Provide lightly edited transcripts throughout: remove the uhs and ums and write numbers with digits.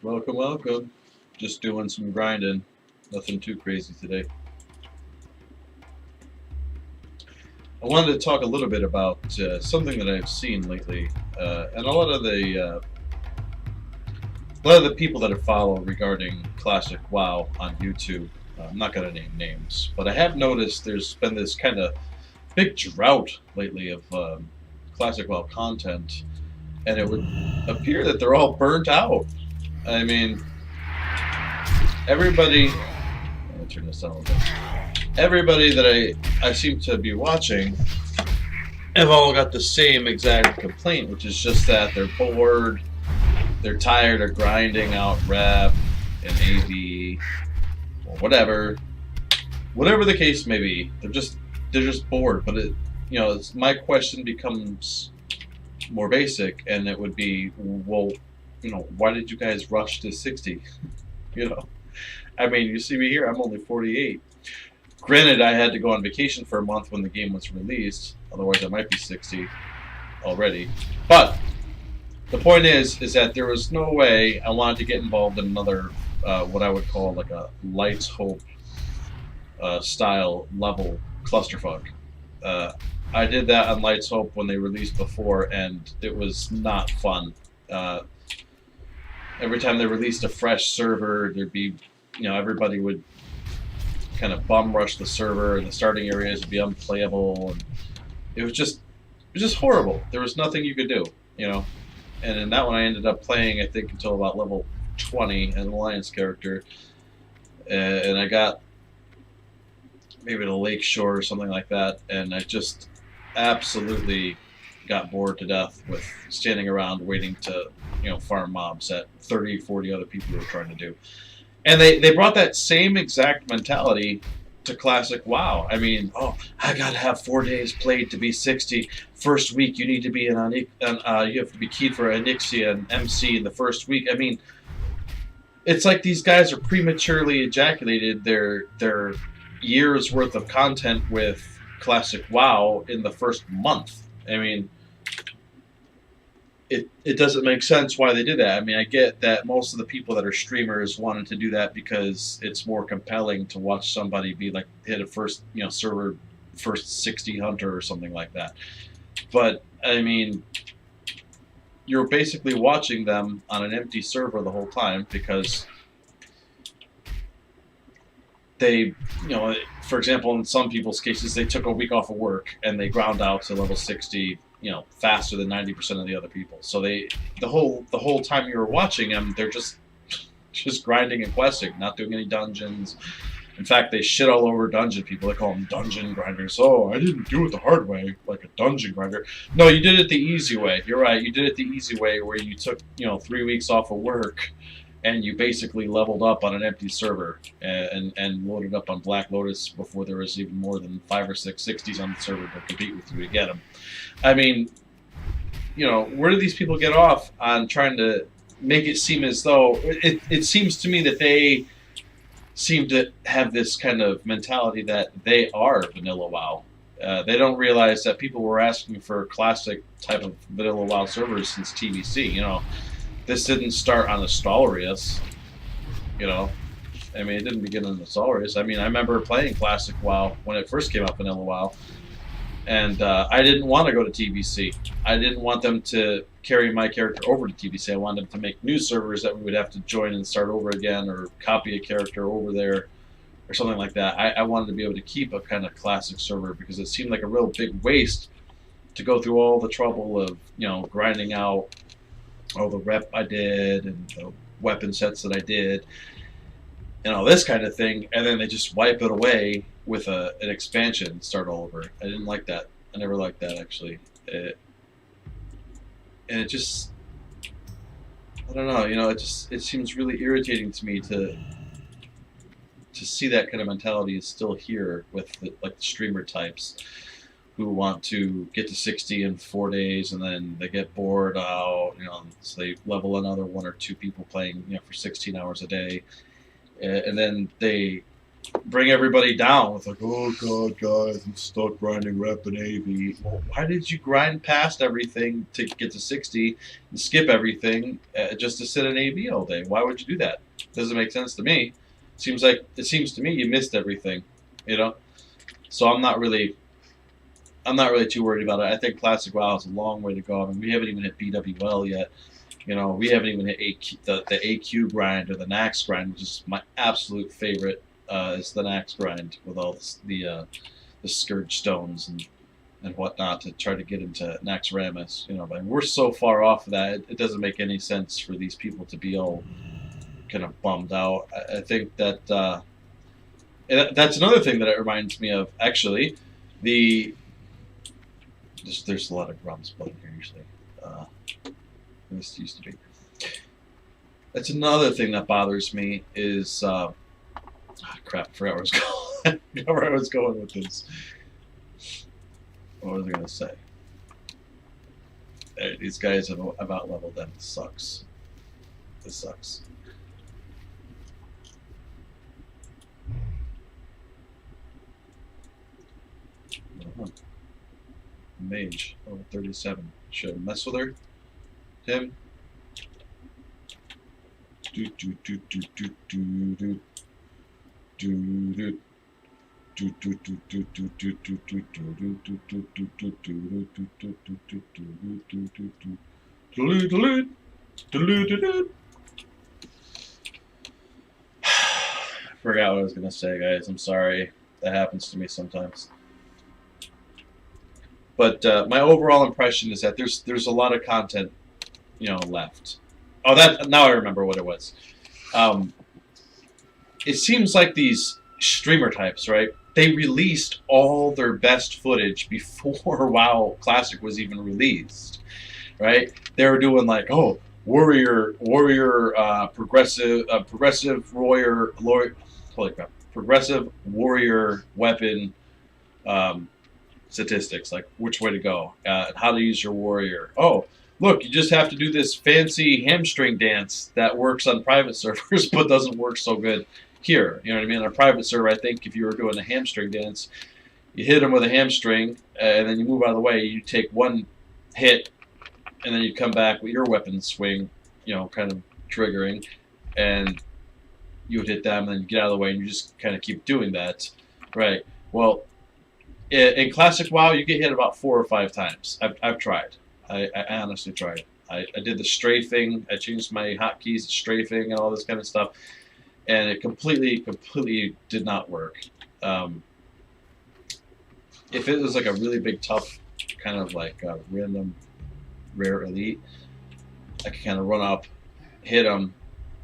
Welcome, welcome. Just doing some grinding. Nothing too crazy today. I wanted to talk a little bit about something that I've seen lately, and a lot of the people that I follow regarding classic WoW on YouTube. I'm not going to name names, but I have noticed there's been this kind of big drought lately of classic WoW content, and it would appear that they're all burnt out. I mean, everybody. Let me turn this down a little bit. Everybody that I seem to be watching have all got the same exact complaint, which is just that they're bored, they're tired of grinding out rep and AV or whatever the case may be. They're just bored. But my question becomes more basic, and it would be, well, why did you guys rush to 60? You know, I mean, you see me here. I'm only 48. Granted, I had to go on vacation for a month when the game was released. Otherwise, I might be 60 already. But the point is that there was no way I wanted to get involved in another, what I would call like a Lights Hope style level clusterfuck. I did that on Lights Hope when they released before, and it was not fun. Every time they released a fresh server, there'd be, everybody would kind of bum rush the server, and the starting areas would be unplayable, and it was just horrible. There was nothing you could do, And in that one, I ended up playing, I think, until about level 20 as an alliance character, and I got maybe the Lake Shore or something like that, and I just absolutely got bored to death with standing around waiting to, farm mobs that 30, 40 other people were trying to do. And they brought that same exact mentality to classic WoW. I mean, I gotta have 4 days played to be 60. First week, you need to be you have to be keyed for Anixia and MC in the first week. I mean, it's like these guys are prematurely ejaculated their years worth of content with classic WoW in the first month. I mean, it doesn't make sense why they did that. I mean, I get that most of the people that are streamers wanted to do that because it's more compelling to watch somebody be like hit a first, server first 60 hunter or something like that. But I mean, you're basically watching them on an empty server the whole time because they, for example, in some people's cases, they took a week off of work and they ground out to level 60, faster than 90% of the other people. So the whole time you were watching them, they're just grinding and questing, not doing any dungeons. In fact, they shit all over dungeon people. They call them dungeon grinders. Oh, I didn't do it the hard way, like a dungeon grinder. No, you did it the easy way. You're right. You did it the easy way, where you took 3 weeks off of work, and you basically leveled up on an empty server and loaded up on Black Lotus before there was even more than 5 or 6 60s on the server to compete with you to get them. I mean, where do these people get off on trying to make it seem as though it seems to me that they seem to have this kind of mentality that they are vanilla WoW. They don't realize that people were asking for classic type of vanilla WoW servers since TBC. This didn't start on Astalrius, I mean, it didn't begin on Desolace. I mean, I remember playing classic WoW when it first came out, vanilla WoW, and I didn't want to go to TBC. I didn't want them to carry my character over to TBC. I wanted them to make new servers that we would have to join and start over again, or copy a character over there, or something like that. I wanted to be able to keep a kind of classic server because it seemed like a real big waste to go through all the trouble of, grinding out all the rep I did and the weapon sets that I did and all this kind of thing, and then they just wipe it away with an expansion and start all over. I didn't like that. I never liked that, actually. And it just, I don't know, it seems really irritating to me to see that kind of mentality is still here with the streamer types who want to get to 60 in 4 days, and then they get bored out, so they level another 1 or 2 people playing, for 16 hours a day, and then they bring everybody down with like, oh god, guys, I'm stuck grinding rep and AV. Well, why did you grind past everything to get to 60 and skip everything just to sit in AV all day? Why would you do that? Doesn't make sense to me. It seems to me you missed everything, you know. So I'm not really too worried about it. I think Classic WoW has a long way to go. I mean, we haven't even hit BWL yet. You know, we haven't even hit the AQ grind or the Nax grind, which is my absolute favorite. Is the Nax grind with all the Scourge stones and whatnot to try to get into Nax Ramus. You know, but we're so far off of that, it doesn't make any sense for these people to be all kind of bummed out. I think that that's another thing that it reminds me of. Actually, there's a lot of grumps playing here usually. This used to be. That's another thing that bothers me is crap. I forgot where I was going. Where I was going with this. What was I gonna say? These guys have out leveled them. This sucks. This sucks. Mage over 37. Should I mess with her? Him. Do do do do do do do do do. Forgot what I was gonna say, guys. I'm sorry. That happens to me sometimes. But my overall impression is that there's a lot of content, you know, left. Oh, now I remember what it was. It seems like these streamer types, right? They released all their best footage before WoW Classic was even released, right? They were doing like, oh, warrior, progressive warrior, holy crap, progressive warrior weapon. Statistics, like which way to go, and how to use your warrior. Oh, look, you just have to do this fancy hamstring dance that works on private servers but doesn't work so good here. You know what I mean? On a private server, I think if you were doing a hamstring dance, you hit them with a hamstring, and then you move out of the way, you take one hit, and then you come back with your weapon swing, you know, kind of triggering, and you would hit them, and then you get out of the way, and you just kind of keep doing that. Right. Well, in Classic WoW, you get hit about 4 or 5 times. I've tried. I honestly tried. I did the strafing. I changed my hotkeys to strafing and all this kind of stuff, and it completely did not work. If it was like a really big, tough, kind of like a random, rare elite, I could kind of run up, hit them,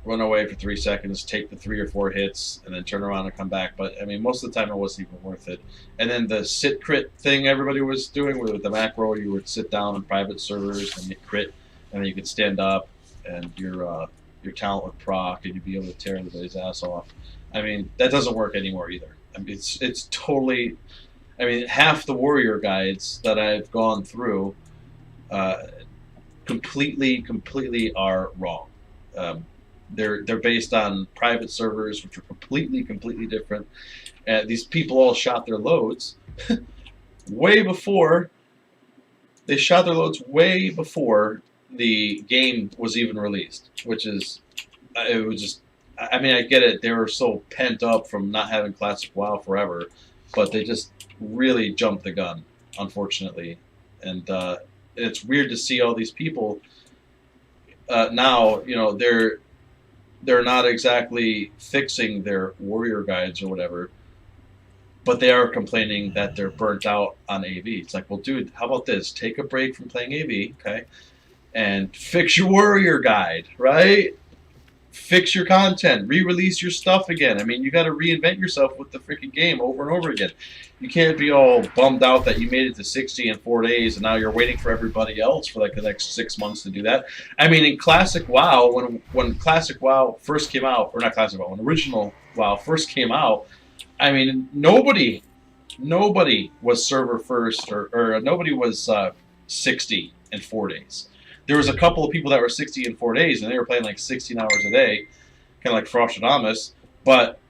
run away for 3 seconds, take the 3 or 4 hits, and then turn around and come back. But I mean, most of the time it wasn't even worth it. And then the sit crit thing everybody was doing with the macro, you would sit down in private servers and get crit, and then you could stand up, and your talent would proc, and you'd be able to tear everybody's ass off. I mean, that doesn't work anymore either. I mean, it's totally. I mean, half the warrior guides that I've gone through, completely are wrong. They're based on private servers, which are completely different. These people all shot their loads way before. They shot their loads way before the game was even released, which is, it was just. I mean, I get it. They were so pent up from not having Classic WoW forever, but they just really jumped the gun, unfortunately. And it's weird to see all these people now. You know, they're not exactly fixing their warrior guides or whatever, but they are complaining that they're burnt out on AV. It's like, well, dude, how about this? Take a break from playing AV, okay, and fix your warrior guide, right? Fix your content, re-release your stuff again. I mean, you got to reinvent yourself with the freaking game over and over again. You can't be all bummed out that you made it to 60 in 4 days and now you're waiting for everybody else for like the next 6 months to do that. I mean, in Classic WoW, when Classic WoW first came out, or not Classic WoW, when original WoW first came out, I mean, nobody was server first, or nobody was 60 in 4 days. There was a couple of people that were 60 in 4 days, and they were playing like 16 hours a day, kind of like Frostradamus. But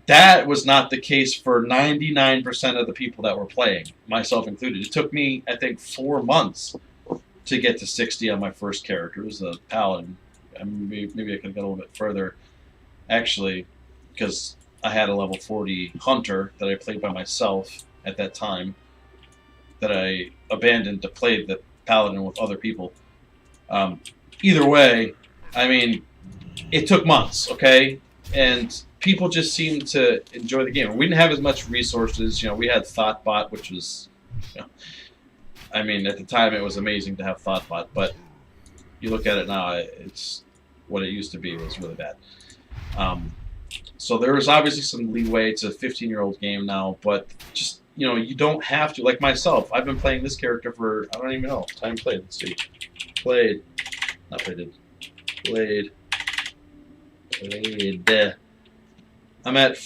That was not the case for 99% of the people that were playing, myself included. It took me, I think, 4 months to get to 60 on my first character. It was a paladin. Maybe I could go a little bit further, actually, because I had a level 40 hunter that I played by myself at that time that I abandoned to play the paladin with other people. Either way, I mean, it took months, okay? And people just seemed to enjoy the game. We didn't have as much resources. You know, we had ThoughtBot, which was, you know, I mean, at the time it was amazing to have ThoughtBot, but you look at it now, it's what it used to be. It was really bad. So there was obviously some leeway. It's a 15-year-old game now, but just, you know, you don't have to. Like myself, I've been playing this character for, I don't even know, time played. Let's see. Played. Not played. Played. I'm at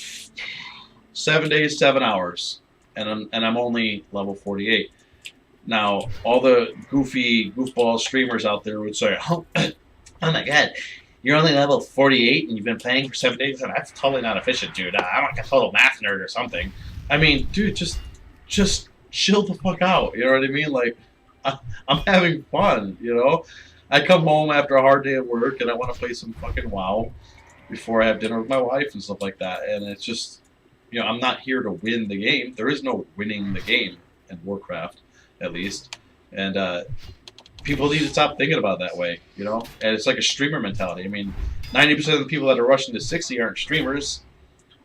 7 days, 7 hours, and I'm only level 48. Now, all the goofball streamers out there would say, "Oh, oh my God, you're only level 48 and you've been playing for 7 days? That's totally not efficient, dude. I'm like a total math nerd or something." I mean, dude, just chill the fuck out. You know what I mean? Like, I'm having fun. You know, I come home after a hard day at work and I want to play some fucking WoW before I have dinner with my wife and stuff like that. And it's just, you know, I'm not here to win the game. There is no winning the game in Warcraft, at least. And people need to stop thinking about it that way, you know? And it's like a streamer mentality. I mean, 90% of the people that are rushing to 60 aren't streamers.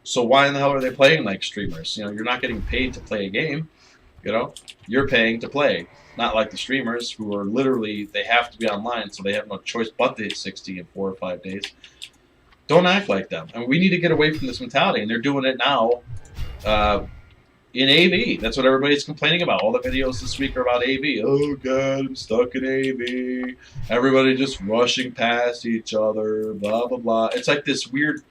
So why in the hell are they playing like streamers? You know, you're not getting paid to play a game, you know? You're paying to play. Not like the streamers who are literally, they have to be online, so they have no choice but to hit 60 in 4 or 5 days. Don't act like them. I mean, we need to get away from this mentality, and they're doing it now in AV. That's what everybody's complaining about. All the videos this week are about AV. Oh, God, I'm stuck in AV. Everybody just rushing past each other, blah, blah, blah. It's like this weird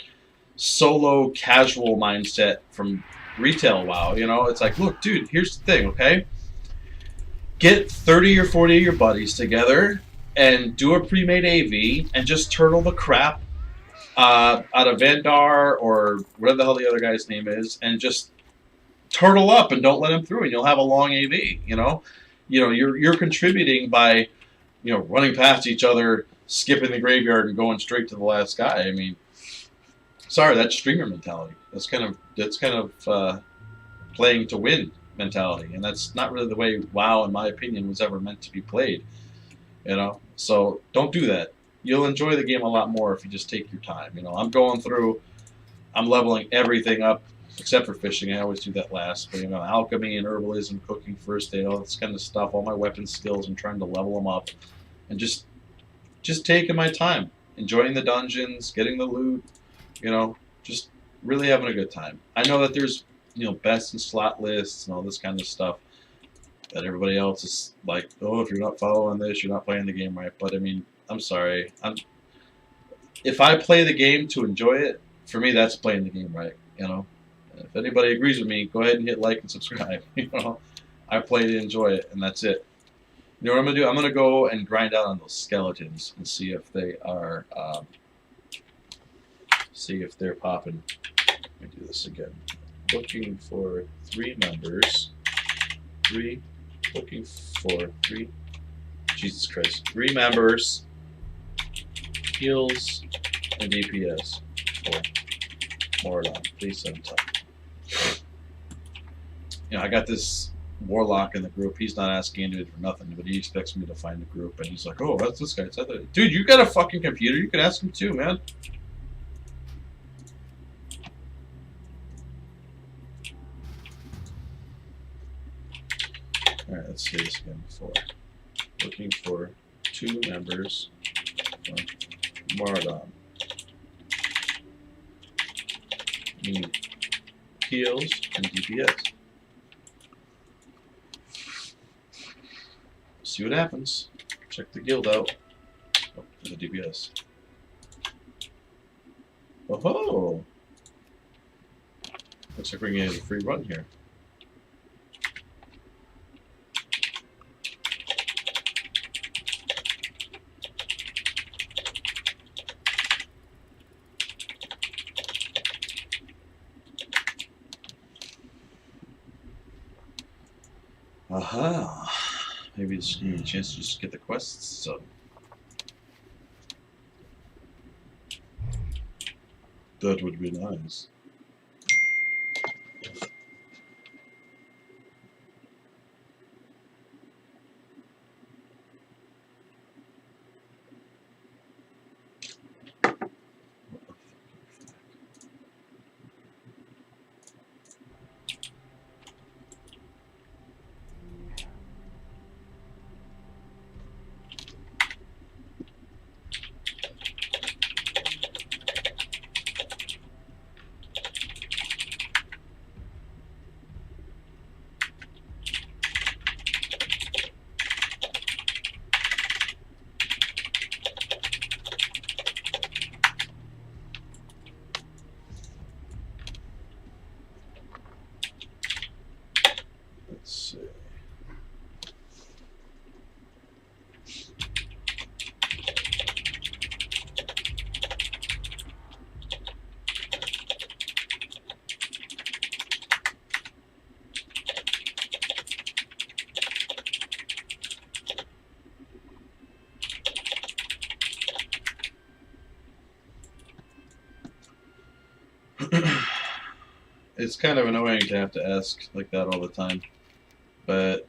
solo casual mindset from retail WoW, you know? It's like, look, dude, here's the thing, okay? Get 30 or 40 of your buddies together and do a pre-made AV and just turtle the crap out of Vandar or whatever the hell the other guy's name is, and just turtle up and don't let him through, and you'll have a long AV. You know, you're contributing by, you know, running past each other, skipping the graveyard, and going straight to the last guy. I mean, sorry, that's streamer mentality. That's kind of playing to win mentality, and that's not really the way WoW, in my opinion, was ever meant to be played. You know, so don't do that. You'll enjoy the game a lot more if you just take your time. You know, I'm leveling everything up except for fishing. I always do that last. But, you know, alchemy and herbalism, cooking, first aid, all this kind of stuff, all my weapon skills, I'm trying to level them up. And just taking my time, enjoying the dungeons, getting the loot, you know, just really having a good time. I know that there's, you know, best in slot lists and all this kind of stuff that everybody else is like, oh, if you're not following this, you're not playing the game right. But, I mean, I'm sorry. If I play the game to enjoy it, for me, that's playing the game right. You know, if anybody agrees with me, go ahead and hit like and subscribe. You know, I play to enjoy it, and that's it. You know what I'm gonna do? I'm gonna go and grind out on those skeletons and see if they are, see if they're popping. Let me do this again. Looking for 3 members. Looking for 3. Jesus Christ. 3 members. Heals and DPS for Mordon. Please send time. You know, I got this warlock in the group. He's not asking anybody for nothing, but he expects me to find a group, and he's like, "Oh, that's this guy." Dude, you got a fucking computer? You can ask him too, man. All right, let's see this again. Looking for 2 members. Mardon. Need heals and DPS. See what happens. Check the guild out. Oh, there's a DPS. Oh ho! Looks like we're getting a free run here. Aha. Maybe just give me a chance to just get the quests. So that would be nice. Let's see. It's kind of annoying to have to ask like that all the time, but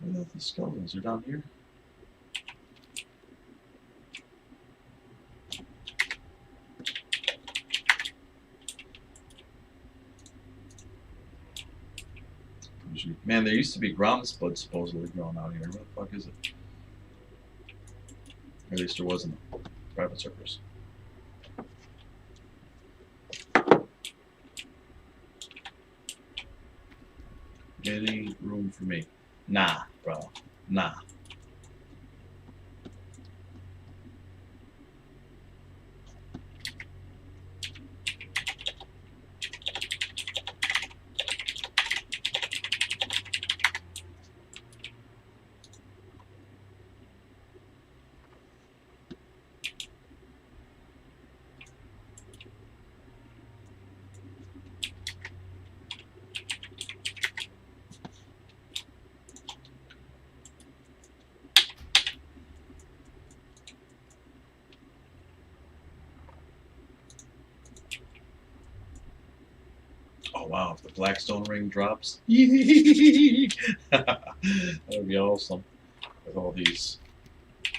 where are the skeletons? They're down here. Man, there used to be ground spud supposedly growing out here. Where the fuck is it? Or at least there was in the private servers. Any room for me? Nah, bro. Nah. Oh wow, if the Blackstone ring drops. That would be awesome. With all these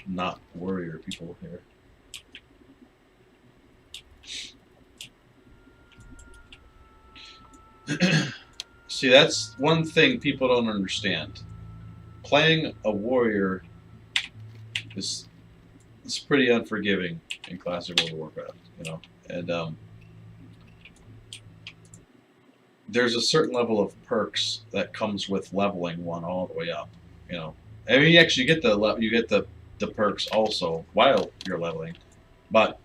not warrior people here. See, that's one thing people don't understand. Playing a warrior is pretty unforgiving in Classic World of Warcraft, you know, and there's a certain level of perks that comes with leveling one all the way up, you know. I mean, you actually get the perks also while you're leveling, but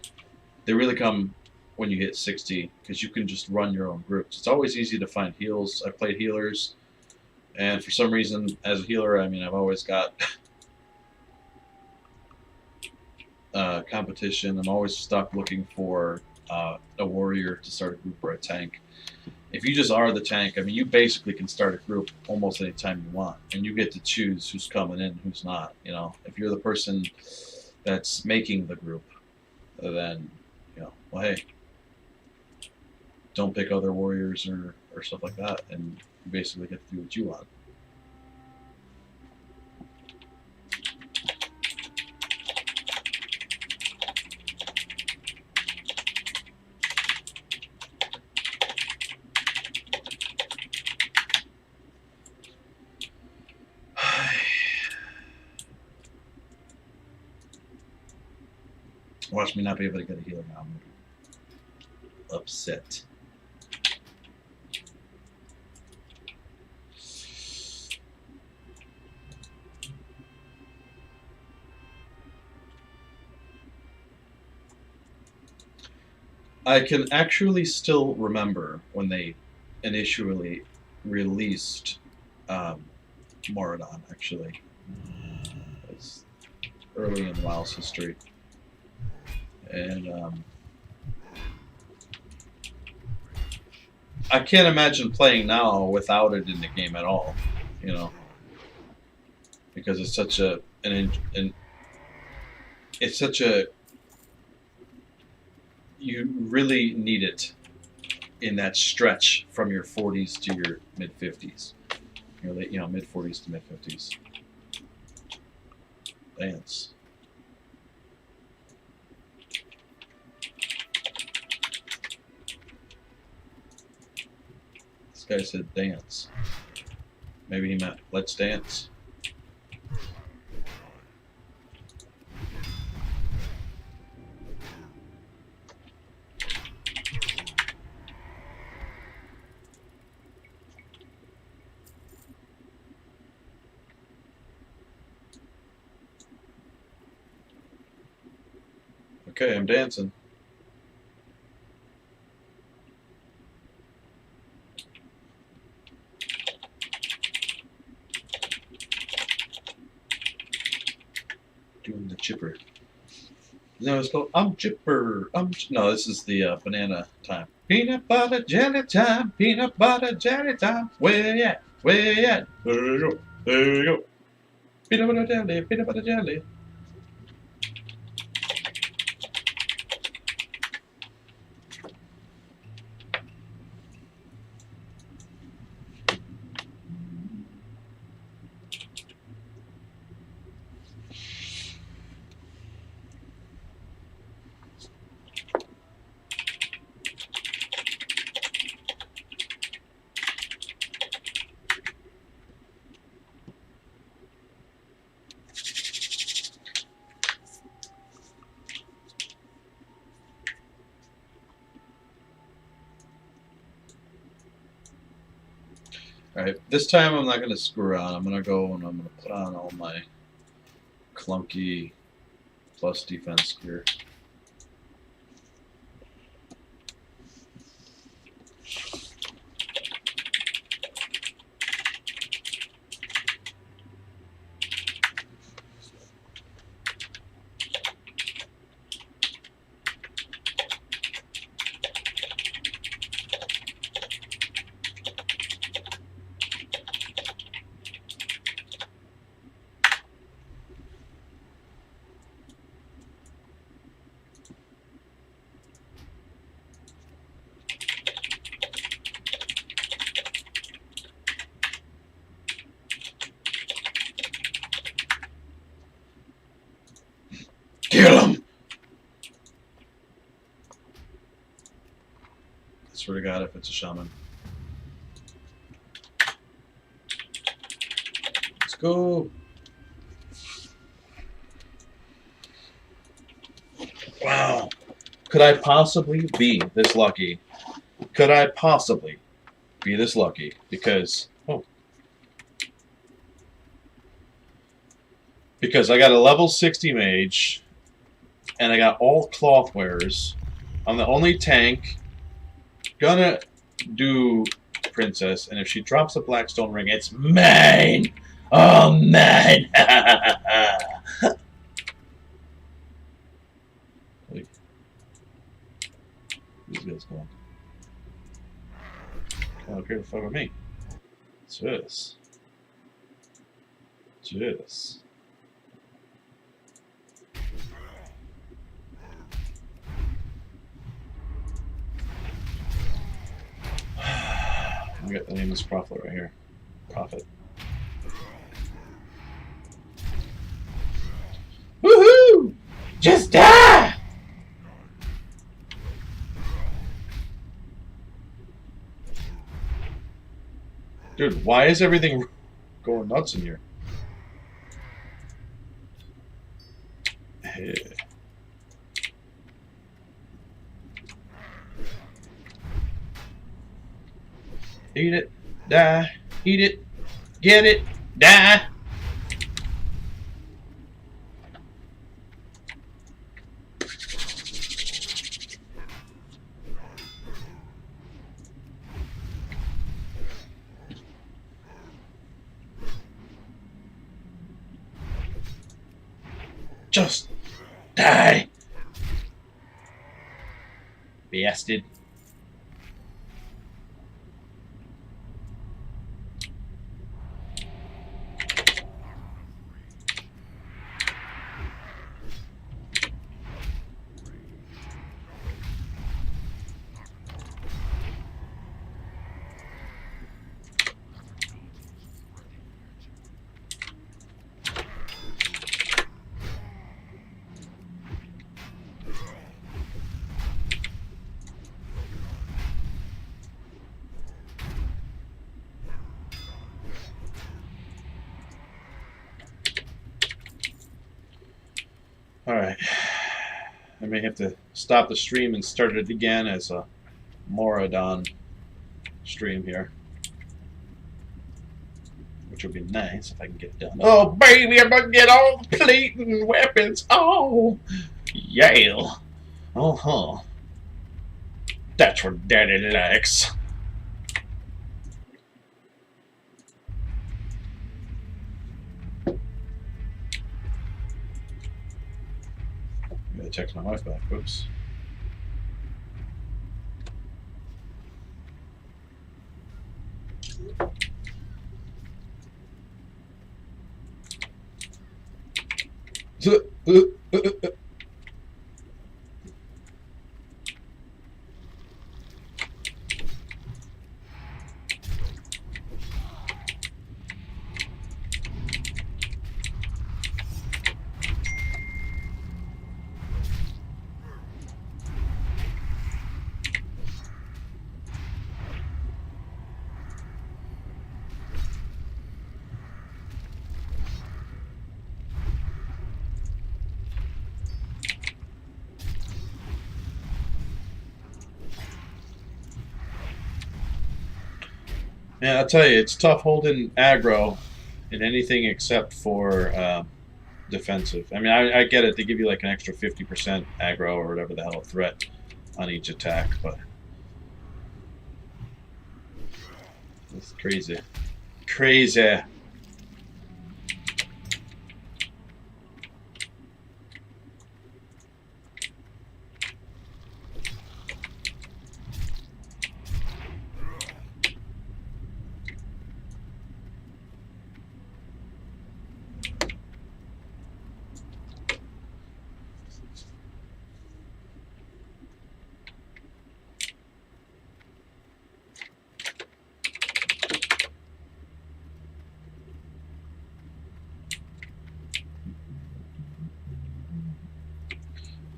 they really come when you hit 60 because you can just run your own groups. It's always easy to find heals. I played healers, and for some reason, as a healer, I mean, I've always got competition. I'm always stuck looking for a warrior to start a group or a tank. If you just are the tank, I mean, you basically can start a group almost any time you want, and you get to choose who's coming in and who's not. You know, if you're the person that's making the group, then, you know, well, hey, don't pick other warriors or stuff like that, and you basically get to do what you want. Watch me not be able to get a healer now. I'm upset. I can actually still remember when they initially released Moradon, actually. It's early in WoW's history. And I can't imagine playing now without it in the game at all. You know, because it's such an it's such a you really need it in that stretch from your 40s to your mid 50s. Your late, mid 40s to mid 50s. Dance. This guy said dance. Maybe he meant let's dance. Okay, I'm dancing. Doing the chipper. No, it's called I'm chipper. No, this is the banana time. Peanut butter jelly time. Peanut butter jelly time. Where you at? Where you at? There you go. There you go. Peanut butter jelly. Peanut butter jelly. Alright, this time I'm not going to screw around. I'm going to go and I'm going to put on all my clunky plus defense gear. Kill him! I swear to God, if it's a shaman. Let's go! Wow. Could I possibly be this lucky? Could I possibly be this lucky? Because I got a level 60 mage, and I got all cloth wearers. I'm the only tank. Gonna do princess, and if she drops a blackstone ring, it's mine! Oh, man! Wait. These guys going. Come up here to fuck with me. What's this? What's this? I got the name of this prophet right here. Prophet. Woohoo! Just die! Dude, why is everything going nuts in here? Hey. Eat it, die, eat it, get it, die. Just die. Bastard. Alright. I may have to stop the stream and start it again as a Moradon stream here. Which would be nice if I can get it done. Oh, baby, I'm gonna get all the plate and weapons. Oh, yeah. Uh-huh. That's what Daddy likes. I gotta text my wife back. Oops. Man, I'll tell you, it's tough holding aggro in anything except for defensive. I mean, I get it. They give you like an extra 50% aggro or whatever the hell threat on each attack, but it's crazy. Crazy.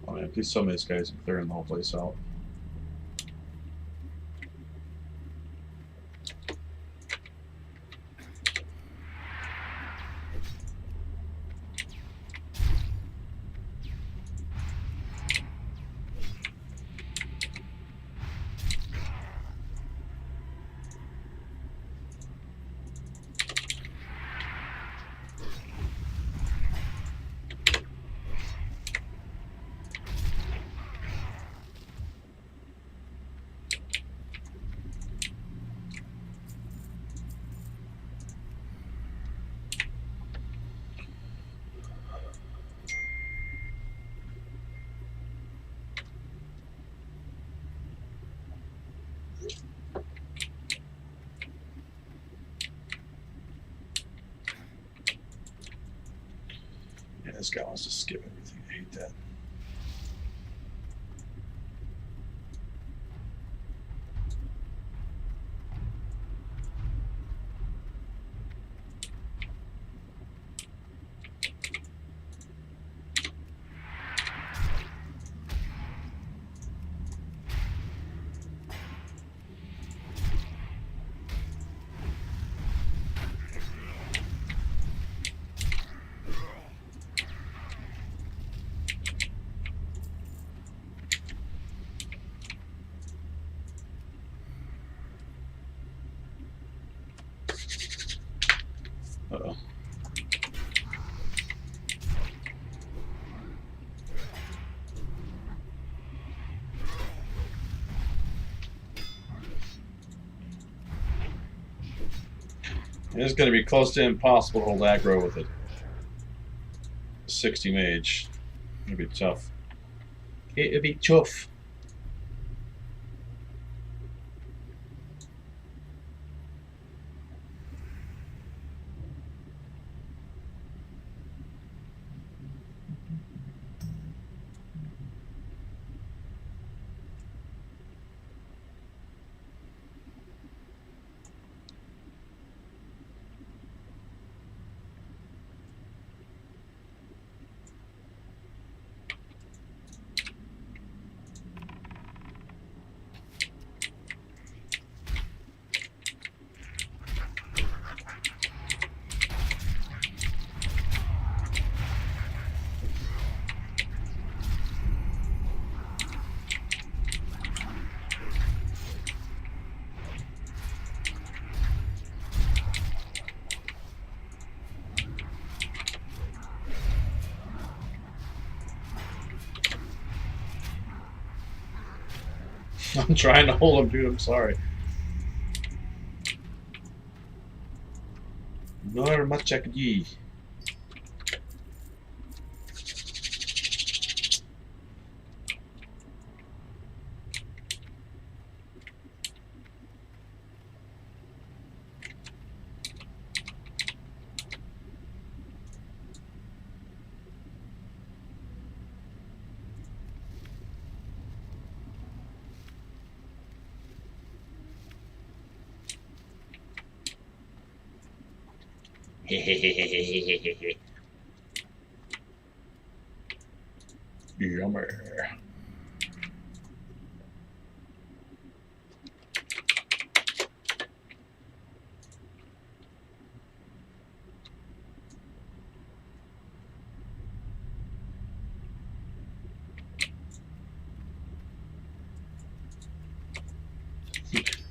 Oh man, please some of these guys are clearing the whole place out. Yeah, this guy wants to skip everything. I hate that. Uh-oh. It's going to be close to impossible to hold aggro with a 60 mage. It'll be tough. It'll be tough. I'm trying to hold him, dude. I'm sorry. Normachakji. Yummer.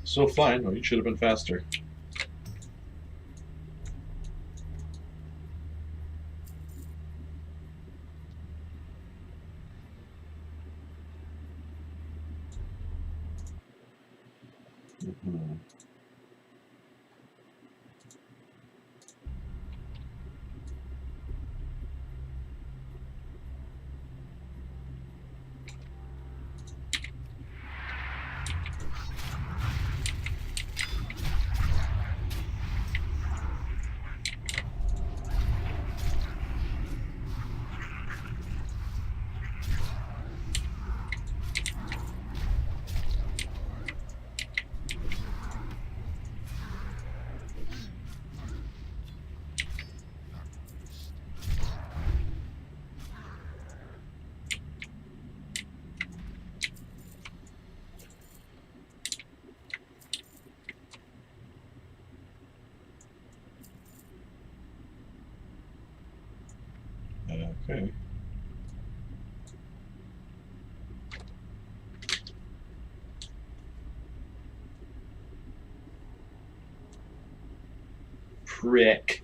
So fine. Oh, you should have been faster. Mm-hmm. Okay. Prick.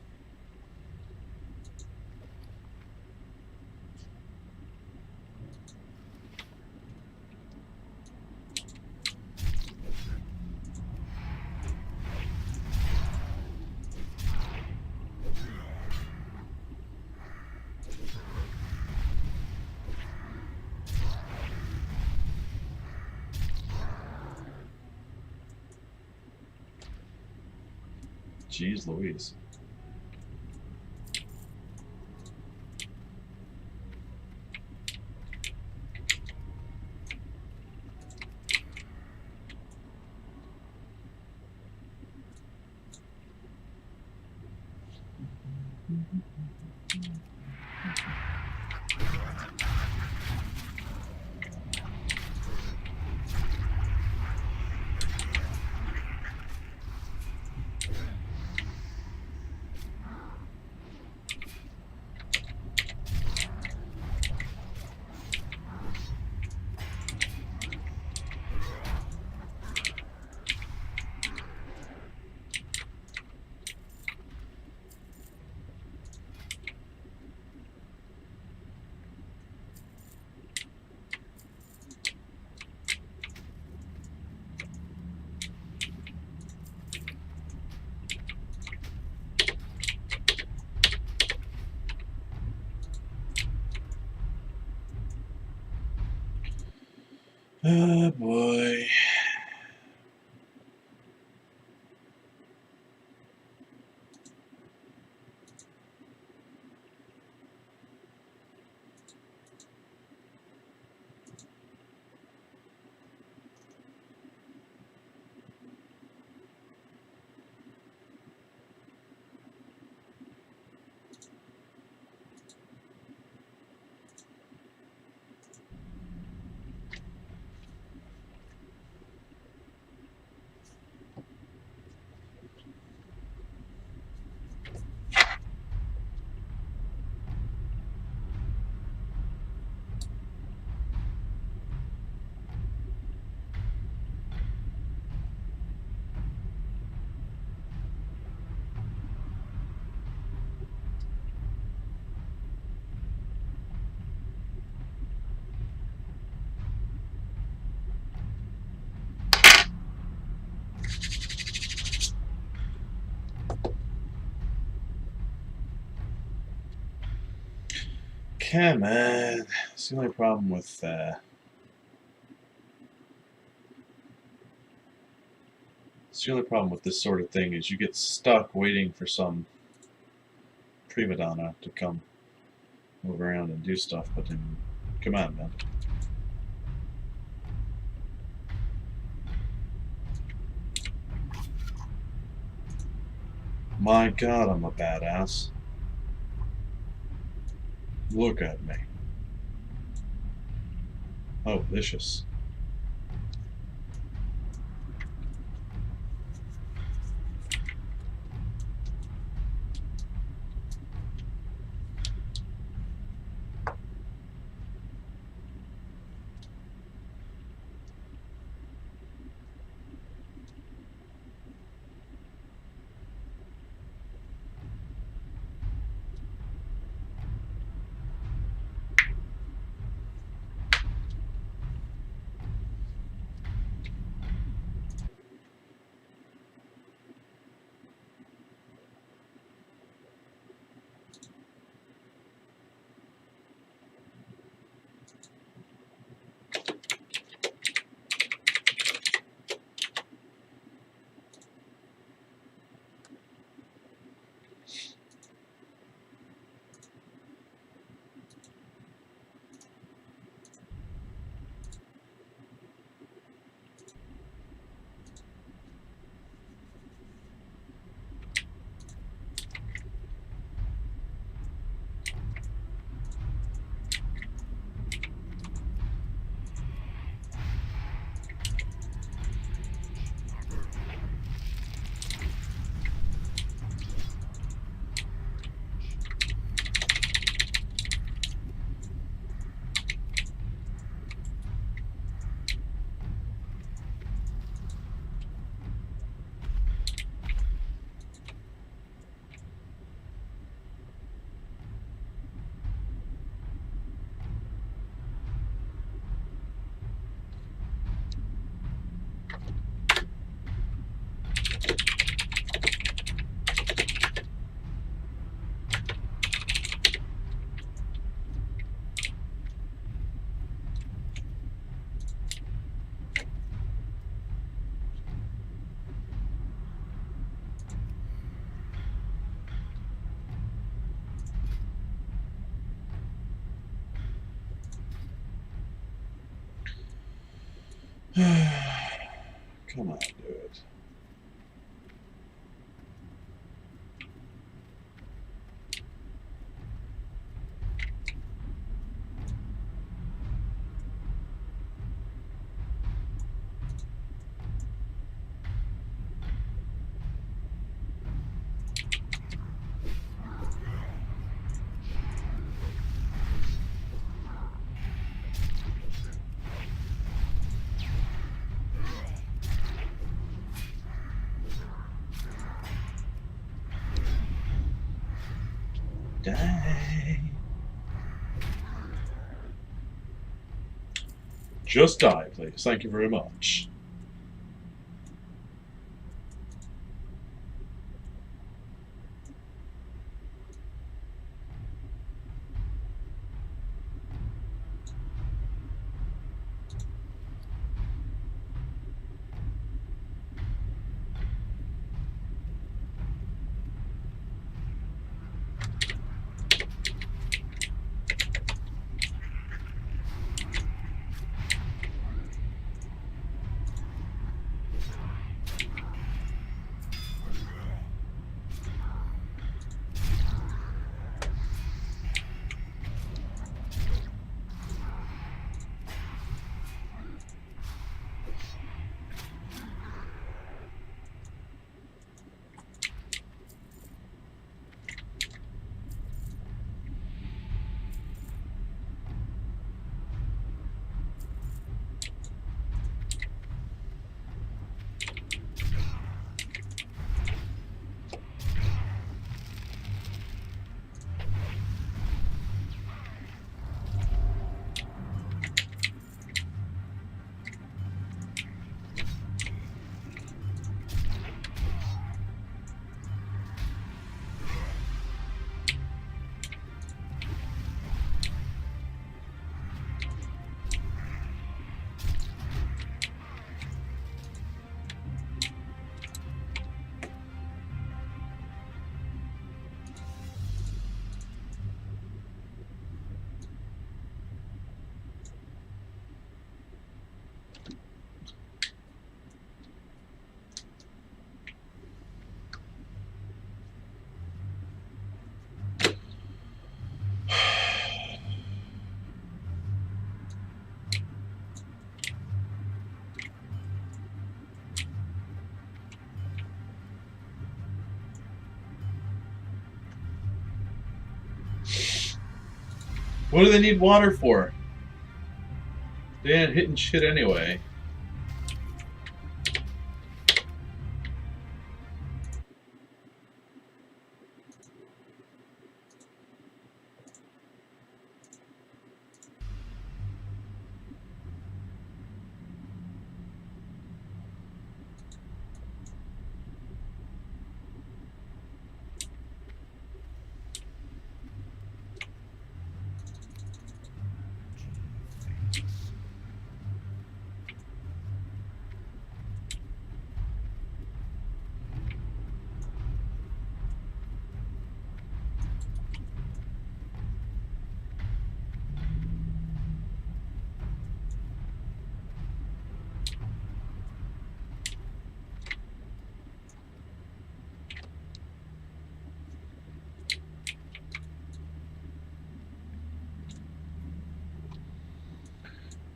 Jeez Louise. Oh boy. Come on. It's the only problem with this sort of thing is you get stuck waiting for some prima donna to come move around and do stuff, but then, come on, man. My God, I'm a badass. Look at me. Oh, vicious. Come on, dude. Die. Just die, please. Thank you very much. What do they need water for? They ain't hitting shit anyway.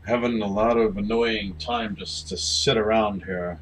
Having a lot of annoying time just to sit around here.